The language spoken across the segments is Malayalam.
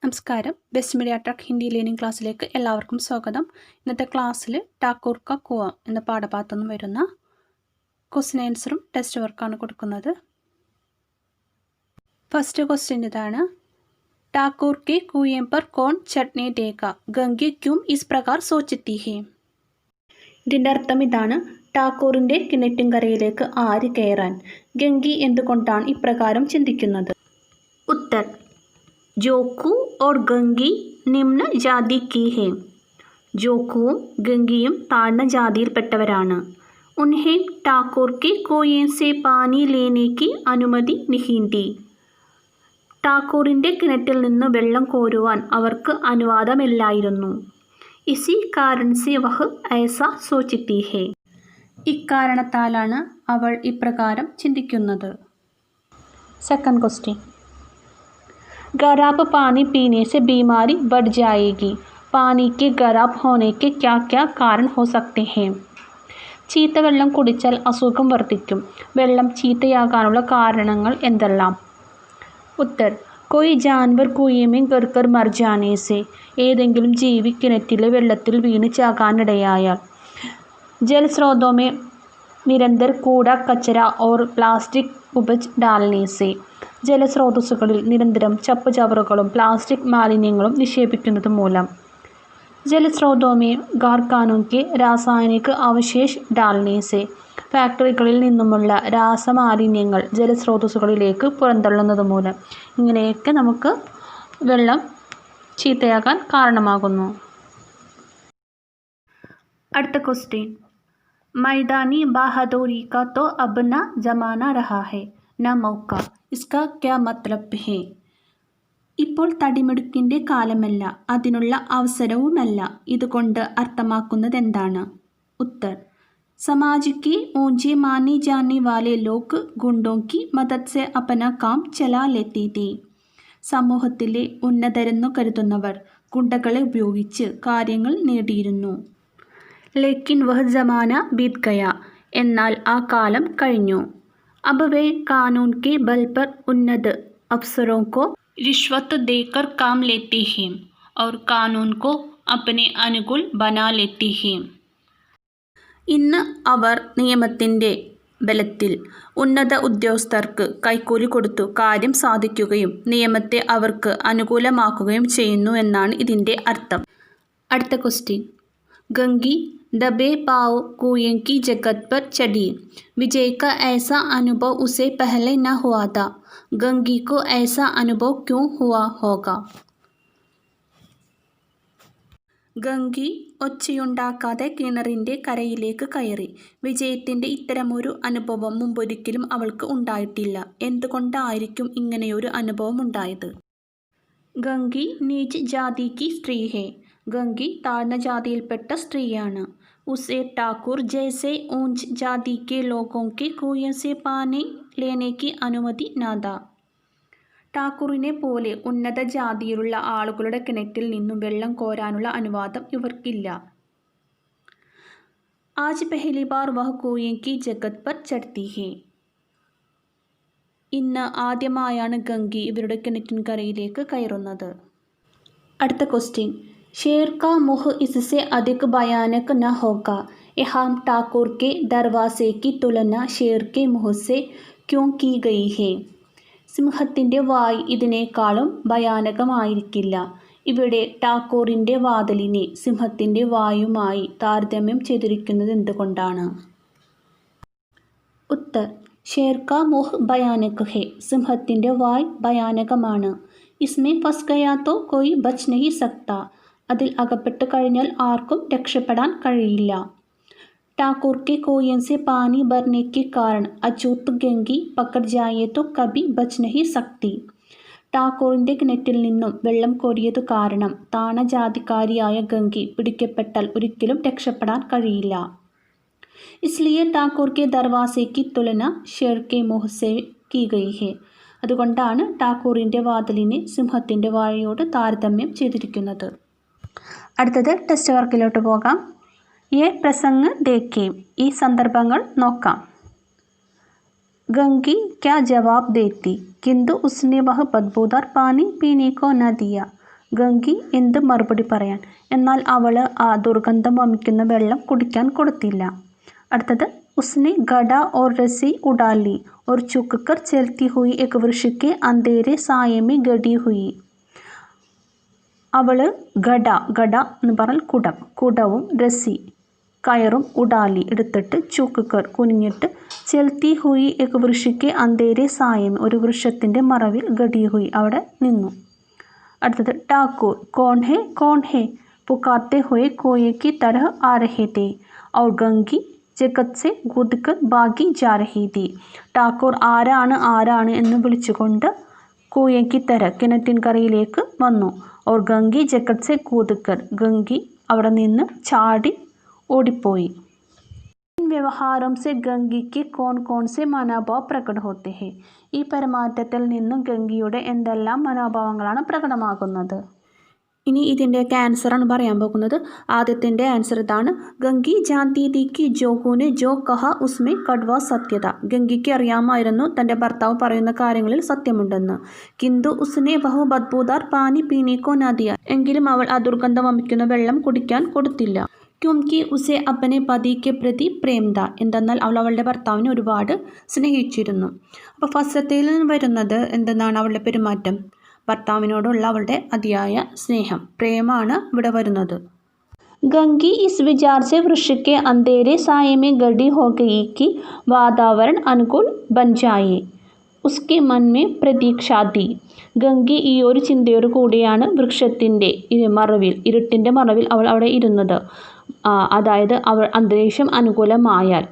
നമസ്കാരം. Best media truck Hindi learning ക്ലാസ്സിലേക്ക് എല്ലാവർക്കും സ്വാഗതം. ഇന്നത്തെ ക്ലാസ്സിൽ ടാക്കൂർ കാ കുആ എന്ന പാഠഭാഗത്തു നിന്ന് വരുന്ന ക്വസ്റ്റ്യൻ ആൻസറും ടെസ്റ്റ് വർക്കാണ് കൊടുക്കുന്നത്. ഫസ്റ്റ് ക്വസ്റ്റ്യൻ ഇതാണ്. ടാക്കൂർ കെ കുएं पर कौन चढ़ने देगा? ഗംഗി ക്യൂം ഇസ് പ്രകാർ സോച്ചത്തി ഹേ? ഇതിൻ്റെ അർത്ഥം ഇതാണ്. ടാക്കൂറിൻ്റെ കിണറ്റിൻകരയിലേക്ക് ആര് കയറാൻ? ഗംഗി എന്തുകൊണ്ടാണ് ഇപ്രകാരം ചിന്തിക്കുന്നത്? ഉത്തർ ജോക്കു और ഗംഗി നിമ്ന ജാതി की है. ജോക്കുവും ഗംഗിയും താഴ്ന്ന ജാതിയിൽപ്പെട്ടവരാണ്. ഉൻഹെ ടാക്കൂർ के कुएं से पानी लेने की अनुमति नहीं दी. ടാക്കൂറിൻ്റെ കിണറ്റിൽ നിന്ന് വെള്ളം കോരുവാൻ അവർക്ക് അനുവാദമില്ലായിരുന്നു. ഇസി കാരൺ സെ വഹ് ഐസ സോച്ചത്തി ഹേ. ഇക്കാരണത്താലാണ് അവൾ ഇപ്രകാരം ചിന്തിക്കുന്നത്. Second question. खराब पानी पीने से बीमारी बढ़ जाएगी. पानी के खराब होने के क्या क्या कारण हो सकते हैं? ചീത്തവെള്ളം കുടിച്ചാൽ അസുഖം വർദ്ധിക്കും. വെള്ളം ചീത്തയാകാനുള്ള കാരണങ്ങൾ എന്തെല്ലാം? ഉത്തർ कोई जानवर कुएं में गिरकर मर जाने से. ഏതെങ്കിലും ജീവി കിണറ്റിലെ വെള്ളത്തിൽ വീണ് ചാകാനിടയായാൽ. ജലസ്രോതों में निरंतर कूड़ा कचरा और प्लास्टिक उपज डालने से. ജലസ്രോതസ്സുകളിൽ നിരന്തരം ചപ്പുചവറുകളും പ്ലാസ്റ്റിക് മാലിന്യങ്ങളും നിക്ഷേപിക്കുന്നത് മൂലം. ജലസ്രോതों में कारखानों के रासायनिक अवशेष डालने से. ഫാക്ടറികളിൽ നിന്നുമുള്ള രാസമാലിന്യങ്ങൾ ജലസ്രോതസ്സുകളിലേക്ക് പുറന്തള്ളുന്നത് മൂലം. ഇങ്ങനെയൊക്കെ നമുക്ക് വെള്ളം ചീത്തയാകാൻ കാരണമാകുന്നു. അടുത്ത ക്വസ്റ്റ്യൻ. मैदानी बहादुरी का तो अब न जमाना रहा है न मौका. इसका क्या मतलब है? ഇപ്പോൾ തടിമിടുക്കിൻ്റെ കാലമല്ല, അതിനുള്ള അവസരവുമല്ല. ഇതുകൊണ്ട് അർത്ഥമാക്കുന്നത് എന്താണ്? ഉത്തർ समाज के ऊंचे माने जाने वाले लोग गुंडों की मदद से अपना काम चला लेते थे. സമൂഹത്തിലെ ഉന്നതരെന്നു കരുതുന്നവർ ഗുണ്ടകളെ ഉപയോഗിച്ച് കാര്യങ്ങൾ നേടിയിരുന്നു. ലേക്കിൻ വഹ് ജമാന ബീത് ഗയ. എന്നാൽ ആ കാലം കഴിഞ്ഞു. अब वे कानून के बल पर उन्नत अफसरों को रिश्वत देकर काम लेते हैं और कानून को अपने अनुकूल बना लेते हैं. ഇന്ന് അവർ നിയമത്തിൻ്റെ ബലത്തിൽ ഉന്നത ഉദ്യോഗസ്ഥർക്ക് കൈക്കൂലി കൊടുത്തു കാര്യം സാധിക്കുകയും നിയമത്തെ അവർക്ക് അനുകൂലമാക്കുകയും ചെയ്യുന്നു എന്നാണ് ഇതിൻ്റെ അർത്ഥം. അടുത്ത ക്വസ്റ്റ്യൻ. ഗംഗി दबे पाव कुएं की जगत पर चढ़ी. विजय का ऐसा अनुभव उसे पहले न हुआ था. गंगी को ऐसा अनुभव क्यों हुआ होगा? ഗംഗി ഒച്ചയുണ്ടാക്കാതെ കിണറിൻ്റെ കരയിലേക്ക് കയറി. വിജയത്തിൻ്റെ ഇത്തരമൊരു അനുഭവം മുമ്പൊരിക്കലും അവൾക്ക് ഉണ്ടായിട്ടില്ല. എന്തുകൊണ്ടായിരിക്കും ഇങ്ങനെയൊരു അനുഭവം ഉണ്ടായത്? ഗംഗി നീച്ച് ജാതി കി സ്ത്രീ ഹേ. ഗംഗി താഴ്ന്ന ജാതിയിൽപ്പെട്ട സ്ത്രീയാണ്. उसे ठाकुर जैसे ऊंच जाति के लोगों के कुएं से पानी लेने की अनुमति न था. ടാക്കൂറിനെ പോലെ ഉന്നത ജാതിയിലുള്ള ആളുകളുടെ കിണറ്റിൽ നിന്നും വെള്ളം കോരാനുള്ള അനുവാദം ഇവർക്കില്ല. आज पहली बार वह कुएं की जगत पर चढ़ती है. ഇന്ന് ആദ്യമായാണ് ഗംഗി ഇവരുടെ കിണറ്റിൻകരയിലേക്ക് കയറുന്നത്. അടുത്ത ക്വസ്റ്റ്യൻ. शेर का मुँह इससे अधिक भयानक न होगा. यहाँ ठाकुर के दरवाजे की तुलना शेर के मुँह से क्यों की गई है? സിംഹത്തിൻ്റെ വായ് ഇതിനേക്കാളും ഭയാനകമായിരിക്കില്ല. ഇവിടെ ടാക്കൂറിൻ്റെ വാതിലിനെ സിംഹത്തിൻ്റെ വായുമായി താരതമ്യം ചെയ്തിരിക്കുന്നത് എന്തുകൊണ്ടാണ്? ഉത്തർ ഷേർ കാ മുഹ് ഭയാനക് ഹെ. സിംഹത്തിൻ്റെ വായ് ഭയാനകമാണ്. ഇസ്മേ ഫസ് ഗയാ തോ കോയി ബച്ച് നഹി സക്താ. അതിൽ അകപ്പെട്ട് കഴിഞ്ഞാൽ ആർക്കും രക്ഷപ്പെടാൻ കഴിയില്ല. ടാക്കൂർ കെ കുएं से पानी भरने के कारण अछूत गंगी पकड़ जाए तो कभी बच नहीं सकती. ടാക്കൂറിൻ്റെ കിണറ്റിൽ നിന്നും വെള്ളം കോരിയതു കാരണം താണ ജാതിക്കാരിയായ ഗംഗി പിടിക്കപ്പെട്ടാൽ ഒരിക്കലും രക്ഷപ്പെടാൻ കഴിയില്ല. इसलिए ടാക്കൂർ के दरवाजे की तुलना शेर के मुँह से की गई है. അതുകൊണ്ടാണ് ടാക്കൂറിൻ്റെ വാതിലിനെ സിംഹത്തിൻ്റെ വായയോട് താരതമ്യം ചെയ്തിരിക്കുന്നത്. അടുത്തത് ടെസ്റ്റ് വർക്കിലോട്ട് പോകാം. ये प्रसंग देखें. ഈ സന്ദർഭങ്ങൾ നോക്കാം. गंगी क्या जवाब देती, किंतु उसने वह बदबूदार पानी पीने को न दिया. ഗംഗി എന്ത് മറുപടി പറയാൻ? എന്നാൽ അവൾ ആ ദുർഗന്ധം വമിക്കുന്ന വെള്ളം കുടിക്കാൻ കൊടുത്തില്ല. അടുത്തത് उसने गड़ा और रस्सी उड़ा ली और झुककर चलती हुई एक वृक्ष के अंधेरे साये में गड़ी हुई. അവൾ ഗഡ എന്ന് പറഞ്ഞാൽ കുടവും രസി കയറും ഉഡാലി എടുത്തിട്ട് ചുക്കർ കുനിഞ്ഞിട്ട് ചെൽത്തി ഹുയി എക് വൃക്ഷയ്ക്ക് അന്തേരെ സായം ഒരു വൃക്ഷത്തിൻ്റെ മറവിൽ ഗഡി ഹുയി അവിടെ നിന്നു. അടുത്തത് ടാക്കൂർ കോൺ ഹേ പുകാർത്തെ ഹുയെ കോയെ കി തരഹ് ആ രഹേ തേ ഔർ ഗംഗി ജഗത് സെ കൂദ്കർ ഭാഗി ജാ രഹി തി. ടാക്കൂർ ആരാണ് എന്ന് വിളിച്ചുകൊണ്ട് കൂയയ്ക്ക് തര കിണറ്റിൻകരയിലേക്ക് വന്നു. और गंगी जगत से कूदकर गंगी അവിടെ നിന്ന് ചാടി ഓടിപ്പോയി. इन व्यवहारों से गंगी के कौन से മനോഭാവ പ്രകട होते हैं. ഈ പെരുമാറ്റത്തിൽ നിന്നും ഗംഗിയുടെ എന്തെല്ലാം മനോഭാവങ്ങളാണ് പ്രകടമാകുന്നത്? ഇനി ഇതിൻ്റെയൊക്കെ ആൻസറാണ് പറയാൻ പോകുന്നത്. ആദ്യത്തിൻ്റെ ആൻസർ ഇതാണ്. ഗംഗി ജാൻതി തി കി ജോഹുനെ ജോ കഹ ഉസ്മേ കഡ്വ സത്യത. ഗംഗയ്ക്ക് അറിയാമായിരുന്നു തൻ്റെ ഭർത്താവ് പറയുന്ന കാര്യങ്ങളിൽ സത്യമുണ്ടെന്ന്. കിന്തു ഉസ്നെ ബഹു ബദ്ബൂദാർ പാനി പീനേക്കോ നദിയ. എങ്കിലും അവൾ ആ ദുർഗന്ധം വമിക്കുന്ന വെള്ളം കുടിക്കാൻ കൊടുത്തില്ല. ക്യോംകി ഉസെ അപ്പനെ പതിക്ക് പ്രതി പ്രേംദ. എന്തെന്നാൽ അവൾ അവളുടെ ഭർത്താവിനെ ഒരുപാട് സ്നേഹിച്ചിരുന്നു. അപ്പോൾ ഫസ്റ്റത്തിൽ വരുന്നത് എന്തെന്നാണ് അവളുടെ പെരുമാറ്റം? ഭർത്താവിനോടുള്ള അവളുടെ അതിയായ സ്നേഹം, പ്രേമാണ് ഇവിടെ വരുന്നത്. ഗംഗി ഇസ് വിചാർ സെ വൃക്ഷ കെ അന്ധേരെ സായ മേ ഗഡി ഹോ ഗയി കി വാതാവരൺ അനുകൂൽ ബൻ ജായേ ഉസ്കെ മൻ മേ പ്രതീക്ഷാ ദി. ഗംഗി ഈ ഒരു ചിന്തയോട് കൂടിയാണ് വൃക്ഷത്തിൻ്റെ ഇരുട്ടിൻ്റെ മറവിൽ അവൾ അവിടെ ഇരുന്നത്. അതായത് അവൾ അന്തരീക്ഷം അനുകൂലമായാൽ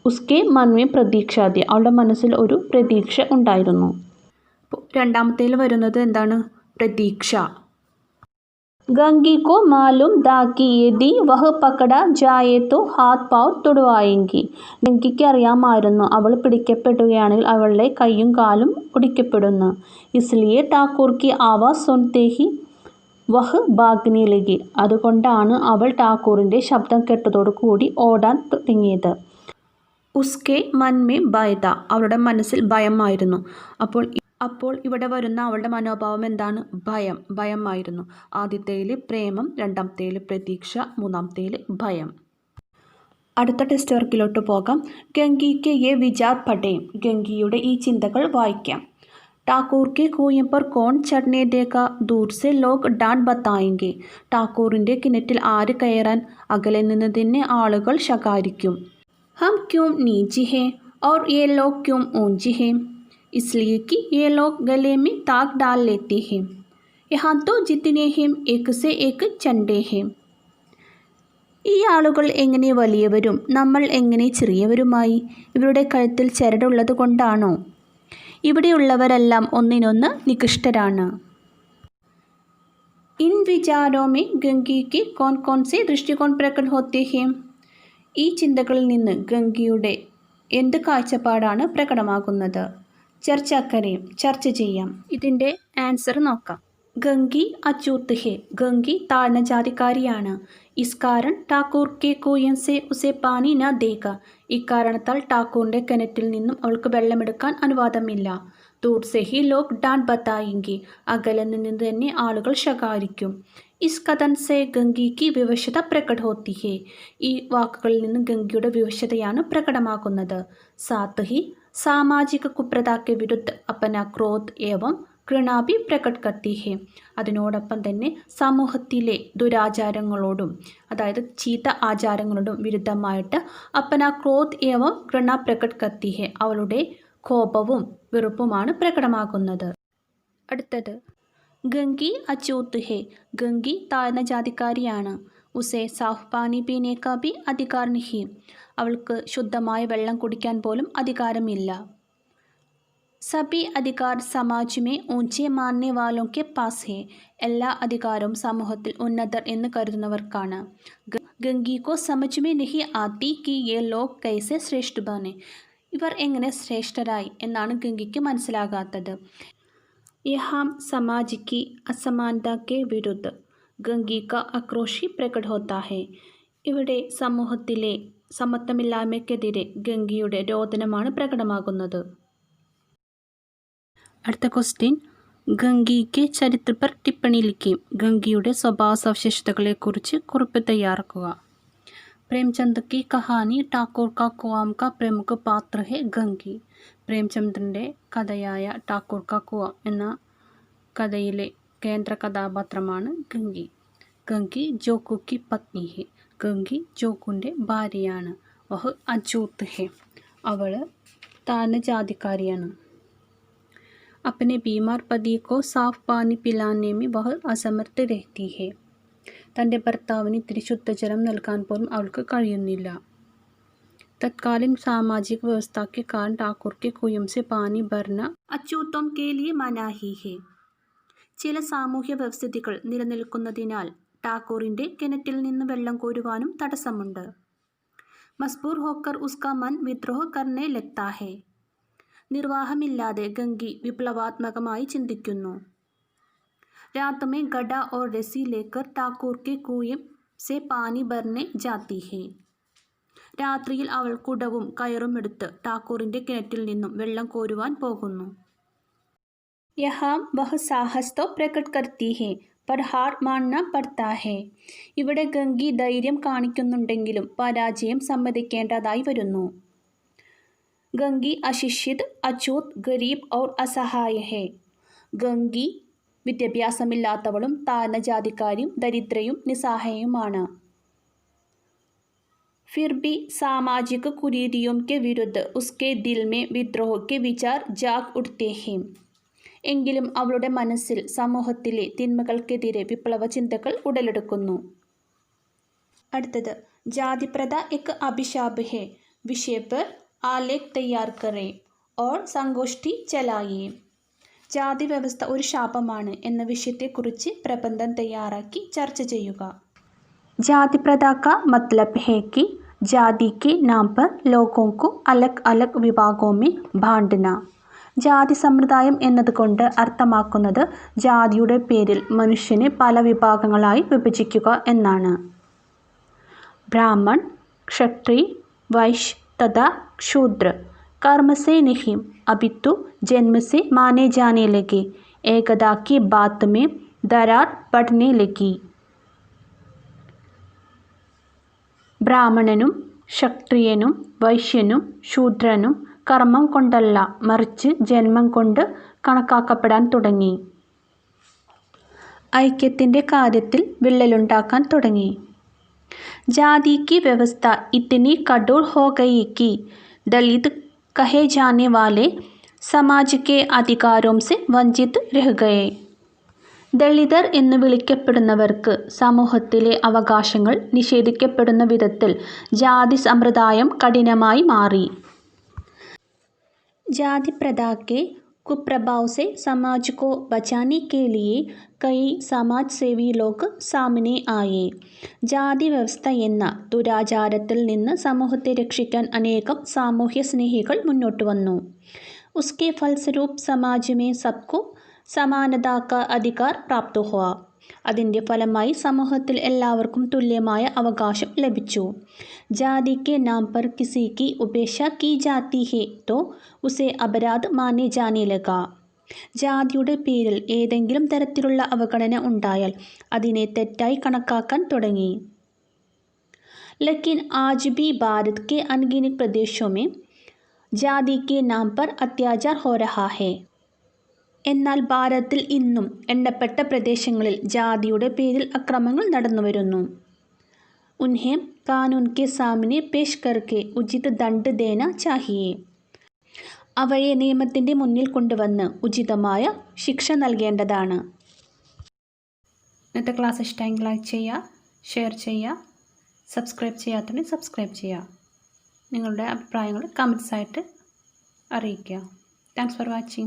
ഉസ്കെ മൻ മേ പ്രതീക്ഷാ ദി, അവളുടെ മനസ്സിൽ ഒരു പ്രതീക്ഷ ഉണ്ടായിരുന്നു. രണ്ടാമത്തേൽ വരുന്നത് എന്താണ്? പ്രതീക്ഷ. ഗംഗി കോ മാലൂം ദാ കി യദി വഹ് പകടാ ജായേ തോ ഹാത്ത് പാവ് തുടുവായെങ്കി. ഗംഗയ്ക്ക് അറിയാമായിരുന്നു അവൾ പിടിക്കപ്പെടുകയാണെങ്കിൽ അവളുടെ കൈയും കാലും ഒടിക്കപ്പെടുന്നു. ഇസ്ലിയെ ടാക്കൂർ കി ആവാസ് സുൻതേ ഹി വഹ് ഭാഗ്നെ ലഗി. അതുകൊണ്ടാണ് അവൾ ടാക്കൂറിൻ്റെ ശബ്ദം കേട്ടതോടു കൂടി ഓടാൻ തുടങ്ങിയത്. ഉസ്കെ മൻ മേ ഭയത, അവളുടെ മനസ്സിൽ ഭയമായിരുന്നു. അപ്പോൾ ഇവിടെ വരുന്ന അവളുടെ മനോഭാവം എന്താണ്? ഭയമായിരുന്നു. ആദ്യത്തേൽ പ്രേമം, രണ്ടാമത്തേൽ പ്രതീക്ഷ, മൂന്നാമത്തേൽ ഭയം. അടുത്ത ടെസ്റ്റ് വർക്കിലോട്ട് പോകാം. ഗംഗിക്ക് യെ വിചാർ പഠേം. ഗംഗിയുടെ ഈ ചിന്തകൾ വായിക്കാം. ടാക്കൂർ കെ കുएं पर कौन चढ़ने देगा, दूर से लोग डांट बताएंगे. ടാക്കൂറിൻ്റെ കിണറ്റിൽ ആര് കയറാൻ? അകലെ നിന്ന് തന്നെ ആളുകൾ ശകാരിക്കും. हम क्यों नीचे हैं और ये लोग क्यों ऊंचे हैं, इसलिए कि ये लोग गले में ताक डाल लेते हैं. यहाँ तो जितने हैं एक से एक चंडे हैं. ഈ ആളുകൾ എങ്ങനെ വലിയവരും നമ്മൾ എങ്ങനെ ചെറിയവരുമായി? ഇവരുടെ കഴുത്തിൽ ചരടുള്ളത് കൊണ്ടാണോ? ഇവിടെയുള്ളവരെല്ലാം ഒന്നിനൊന്ന് നികൃഷ്ടരാണ്. इन विचारों में गंगी के कौन से दृष्टिकोण प्रकट होते हैं. ഈ ചിന്തകളിൽ നിന്ന് ഗംഗയുടെ എന്ത് കാഴ്ചപ്പാടാണ് പ്രകടമാകുന്നത്? ചർച്ച ചെയ്യാം. ഇതിൻ്റെ ആൻസർ നോക്കാം. ഗംഗി അച്യൂത് ഹെ. ഗംഗി താഴ്ന്ന ജാതിക്കാരിയാണ്. ഇസ് കാരൺ ടാക്കൂർ കെ കുएं से उसे पानी न देगा. ഇക്കാരണത്താൽ ടാക്കൂറിൻ്റെ കിണറ്റിൽ നിന്നും അവൾക്ക് വെള്ളമെടുക്കാൻ അനുവാദമില്ല. ദൂർ സെ ഹി ലോക് ഡാൻ ബതായെങ്കി. അകലെ നിന്ന് തന്നെ ആളുകൾ ശകാരിക്കും. ഇസ് കഥൻ സെ ഗംഗി കി വിവശത പ്രകട ഹോത്തി ഹെ. ഈ വാക്കുകളിൽ നിന്ന് ഗംഗയുടെ വിവശതയാണ് പ്രകടമാക്കുന്നത്. സാത്ത് ഹി സാമാജിക കുപ്രത കെ വിരുദ്ധ അപ്പന ക്രോധ് ഏവം കൃണാഭി പ്രകട് കർത്തി ഹെ. അതിനോടൊപ്പം തന്നെ സമൂഹത്തിലെ ദുരാചാരങ്ങളോടും അതായത് ചീത്ത ആചാരങ്ങളോടും വിരുദ്ധമായിട്ട് അപ്പന ക്രോധ് ഏവം കൃണ പ്രകട് കർത്തി ഹെ. അവളുടെ കോപവും വെറുപ്പുമാണ് പ്രകടമാകുന്നത്. അടുത്തത് ഗംഗി അച്യൂത് ഹെ. ഗംഗി താഴ്ന്ന ജാതിക്കാരിയാണ്. ഉസേ സാഫ് പാനി പീനെ കാ ഭി അധികാർ നഹി. അവൾക്ക് ശുദ്ധമായ വെള്ളം കുടിക്കാൻ പോലും അധികാരമില്ല. സബി Adhikar Samaj may ഊഞ്ചെ മാനനെ വാലോ K pass ഹെ. എല്ലാ അധികാരവും സമൂഹത്തിൽ ഉന്നതർ എന്ന് കരുതുന്നവർക്കാണ്. ഗംഗി കോ സമജ് മേ നഹി ആത്തി കി യെ ലോഗ് കൈസെ ശ്രേഷ്ഠ ബനെ. ഇവർ എങ്ങനെ ശ്രേഷ്ഠരായി എന്നാണ് ഗംഗയ്ക്ക് മനസ്സിലാകാത്തത്. യഹാം സമാജ് കി അസമാനത കെ വിരുദ്ധ ഗംഗി കാ ആക്രോശി പ്രകട ഹോത്താ ഹെ. ഇവിടെ സമൂഹത്തിലെ സമത്വമില്ലായ്മയ്ക്കെതിരെ ഗംഗയുടെ രോദനമാണ് പ്രകടമാകുന്നത്. അടുത്ത ക്വസ്റ്റ്യൻ. ഗംഗിക്ക് ചരിത്ര पर टिप्पणी लिखी. ഗംഗിയുടെ സ്വഭാവ സവിശേഷതകളെക്കുറിച്ച് കുറിപ്പ് തയ്യാറാക്കുക. പ്രേംചന്ദ് की कहानी ठाकुर का कुआं का प्रमुख पात्र है ഗംഗി. പ്രേംചന്ദ്രൻ്റെ കഥയായ ഠാക്കൂർ കാ കുആം എന്ന കഥയിലെ കേന്ദ്ര കഥാപാത്രമാണ് ഗംഗി. ഗംഗി ജോക്കു की पत्नी है. ഗംഗി ജോക്കുൻ്റെ ഭാര്യയാണ്. വഹ അച്ചൂത് ഹെ. അവൾ താഴ്ന്ന ജാതിക്കാരിയാണ്. अपने बीमार पति को साफ पानी पिलाने में वह असमर्थ रहती है. തൻ്റെ ഭർത്താവിന് ഇത്തിരി ശുദ്ധജലം നൽകാൻ പോലും അവൾക്ക് കഴിയുന്നില്ല. तत्कालीन सामाजिक व्यवस्था के कारण ठाकुर के कुएं से पानी भरना अछूतों के लिए मनाही है. ചില സാമൂഹ്യ വ്യവസ്ഥിതികൾ നിലനിൽക്കുന്നതിനാൽ ഠാക്കൂറിൻ്റെ കിണറ്റിൽ നിന്ന് വെള്ളം കോരുവാനും തടസ്സമുണ്ട്. മസ്ബൂർ ഹോക്കർ ഉസ്കാ മൻ വിദ്രോഹ കർനെ ലഗ്താ ഹെ. നിർവാഹമില്ലാതെ ഗംഗി വിപ്ലവാത്മകമായി ചിന്തിക്കുന്നു. रात में गड्ढा और रस्सी लेकर ठाकुर के कुएं से पानी भरने जाती है. രാത്രിയിൽ അവൾ കുടവും കയറും എടുത്ത് ഠാക്കൂറിൻ്റെ കിണറ്റിൽ നിന്നും വെള്ളം കോരുവാൻ പോകുന്നു. യഹാ വഹ് സാഹസ് തോ പ്രകട് കർത്തി ഹെ പർ ഹാർ മാൻന പഡ്താ ഹെ. ഇവിടെ ഗംഗി ധൈര്യം കാണിക്കുന്നുണ്ടെങ്കിലും പരാജയം സമ്മതിക്കേണ്ടതായി വരുന്നു. ഗംഗി അശിക്ഷിത്, അഛൂത്, ഗരീബ് ഔർ അസഹായ ഹെ. ഗംഗി വിദ്യാഭ്യാസമില്ലാത്തവളും താഴ്ന്ന ജാതിക്കാരിയും ദരിദ്രയും നിസ്സഹായയുമാണ്. फिर भी सामाजिक कुरीतियों के विरुद्ध उसके दिल में विद्रोह के विचार जाग उठते हैं. എങ്കിലും അവളുടെ മനസ്സിൽ സമൂഹത്തിലെ തിന്മകൾക്കെതിരെ വിപ്ലവ ചിന്തകൾ ഉടലെടുക്കുന്നു. അടുത്തത് ജാതിപ്രഥ एक अभिशाप है विषय पर आलेख तैयार करें और संगोष्ठी चलाइए. ജാതി വ്യവസ്ഥ ഒരു ശാപമാണ് എന്ന വിഷയത്തെക്കുറിച്ച് പ്രബന്ധം തയ്യാറാക്കി ചർച്ച ചെയ്യുക. जाति प्रथा का मतलब है कि जाति के नाम पर लोगों को अलग अलग विभागों में बांटना. ജാതി സമ്പ്രദായം എന്നതുകൊണ്ട് അർത്ഥമാക്കുന്നത് ജാതിയുടെ പേരിൽ മനുഷ്യനെ പല വിഭാഗങ്ങളായി വിഭജിക്കുക എന്നാണ്. ബ്രാഹ്മൺ, ക്ഷത്രിയ, വൈശ്യ तथा शूद्र कर्म से नहीं अपितु जन्म से माने जाने लगे. एकता की बात में दरार पड़ने लगी. ബ്രാഹ്മണനും ക്ഷത്രിയനും വൈശ്യനും ശൂദ്രനും കർമ്മം കൊണ്ടല്ല മറിച്ച് ജന്മം കൊണ്ട് കണക്കാക്കപ്പെടാൻ തുടങ്ങി. ഐക്യത്തിൻ്റെ കാര്യത്തിൽ വിള്ളലുണ്ടാക്കാൻ തുടങ്ങി. जाति की व्यवस्था इतनी कठोर हो गई कि दलित कहे जाने वाले समाज के अधिकारों से वंचित रह गए. ദളിതർ എന്ന് വിളിക്കപ്പെടുന്നവർക്ക് സമൂഹത്തിലെ അവകാശങ്ങൾ നിഷേധിക്കപ്പെടുന്ന വിധത്തിൽ ജാതി സമ്പ്രദായം കഠിനമായി മാറി. जाति प्रथा के कुप्रभाव से समाज को बचाने के लिए कई समाज सेवी लोग सामने आए. ജാതി വ്യവസ്ഥ എന്ന ദുരാചാരത്തിൽ നിന്ന് സമൂഹത്തെ രക്ഷിക്കാൻ അനേകം സാമൂഹ്യ സ്നേഹികൾ മുന്നോട്ട് വന്നു. उसके फलस्वरूप समाज में सबको समानता का अधिकार प्राप्त हुआ. അതിൻ്റെ ഫലമായി സമൂഹത്തിൽ എല്ലാവർക്കും തുല്യമായ അവകാശം ലഭിച്ചു. जाति के नाम पर किसी की उपेक्षा की जाती है तो उसे अपराध माने जाने लगा. ജാതിയുടെ പേരിൽ ഏതെങ്കിലും തരത്തിലുള്ള അവഗണന ഉണ്ടായാൽ അതിനെ തെറ്റായി കണക്കാക്കാൻ തുടങ്ങി. लेकिन आज भी भारत के अनगिनत प्रदेशों में जाति के नाम पर अत्याचार हो रहा है. എന്നാൽ ഭാരതത്തിൽ ഇന്നും എണ്ണപ്പെട്ട പ്രദേശങ്ങളിൽ ജാതിയുടെ പേരിൽ അക്രമങ്ങൾ നടന്നുവരുന്നു. उन्हें कानून के सामने पेश करके उचित दंड देना चाहिए. അവയെ നിയമത്തിൻ്റെ മുന്നിൽ കൊണ്ടുവന്ന് ഉചിതമായ ശിക്ഷ നൽകേണ്ടതാണ്. ഇന്നത്തെ ക്ലാസ് ഇഷ്ടമെങ്കിൽ ലൈക്ക് ചെയ്യുക, ഷെയർ ചെയ്യുക, സബ്സ്ക്രൈബ് ചെയ്യാത്തവരെ സബ്സ്ക്രൈബ് ചെയ്യുക. നിങ്ങളുടെ അഭിപ്രായങ്ങൾ കമൻസ് ആയിട്ട് അറിയിക്കുക. Thanks for watching.